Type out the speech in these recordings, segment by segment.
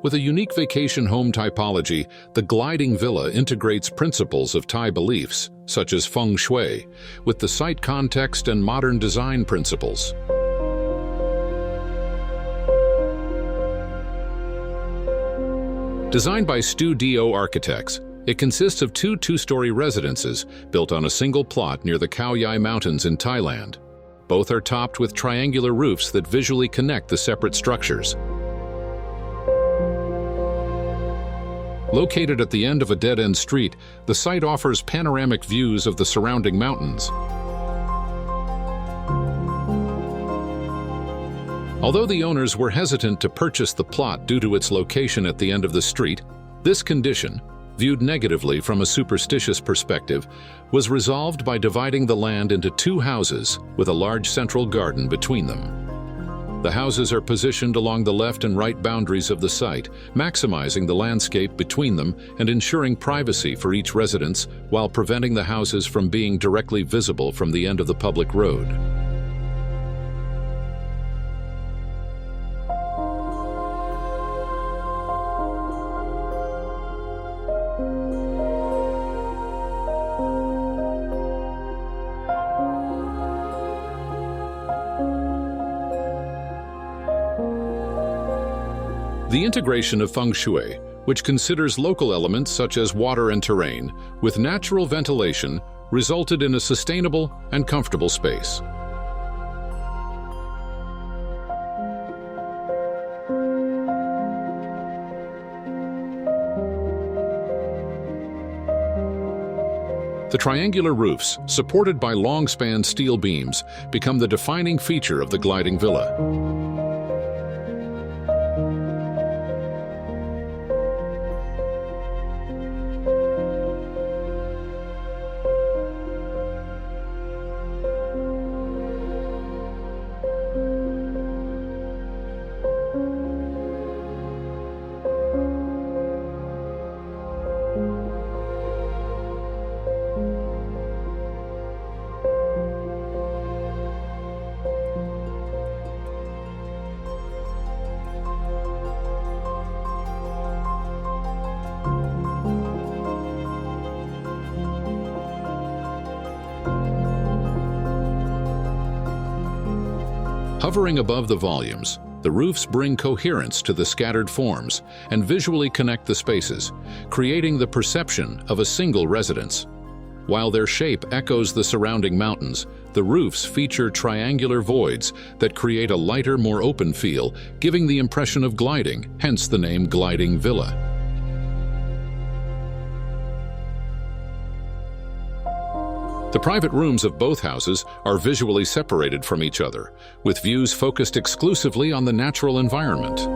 With a unique vacation home typology, the gliding villa integrates principles of Thai beliefs, such as Feng Shui, with the site context and modern design principles. Designed by Studio Architects, it consists of two-story residences built on a single plot near the Khao Yai Mountains in Thailand. Both are topped with triangular roofs that visually connect the separate structures. Located at the end of a dead-end street, the site offers panoramic views of the surrounding mountains. Although the owners were hesitant to purchase the plot due to its location at the end of the street, this condition, viewed negatively from a superstitious perspective, was resolved by dividing the land into two houses with a large central garden between them. The houses are positioned along the left and right boundaries of the site, maximizing the landscape between them and ensuring privacy for each residence while preventing the houses from being directly visible from the end of the public road. The integration of Feng Shui, which considers local elements such as water and terrain, with natural ventilation, resulted in a sustainable and comfortable space. The triangular roofs, supported by long-span steel beams, become the defining feature of the gliding villa. Hovering above the volumes, the roofs bring coherence to the scattered forms and visually connect the spaces, creating the perception of a single residence. While their shape echoes the surrounding mountains, the roofs feature triangular voids that create a lighter, more open feel, giving the impression of gliding, hence the name Gliding Villa. The private rooms of both houses are visually separated from each other, with views focused exclusively on the natural environment.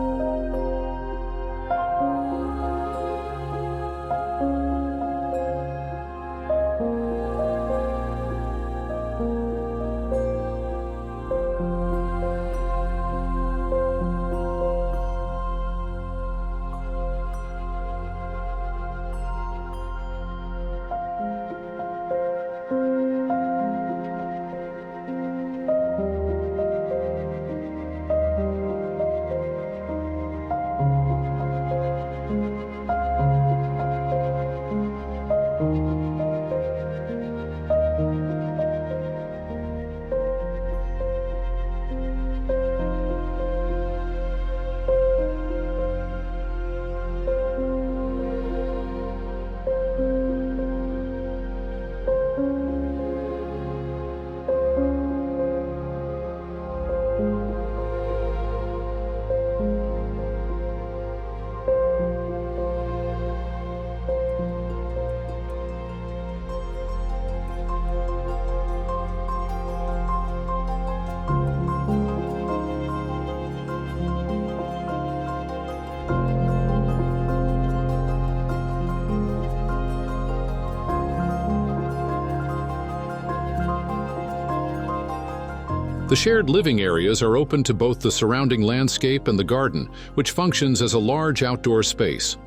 The shared living areas are open to both the surrounding landscape and the garden, which functions as a large outdoor space.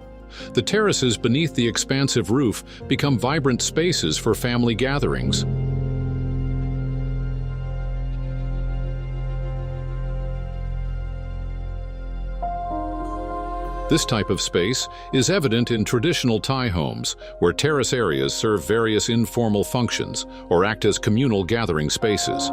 The terraces beneath the expansive roof become vibrant spaces for family gatherings. This type of space is evident in traditional Thai homes, where terrace areas serve various informal functions or act as communal gathering spaces.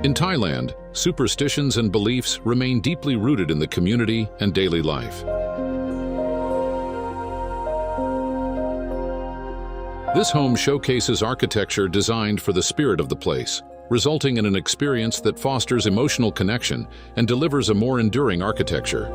In Thailand, superstitions and beliefs remain deeply rooted in the community and daily life. This home showcases architecture designed for the spirit of the place, resulting in an experience that fosters emotional connection and delivers a more enduring architecture.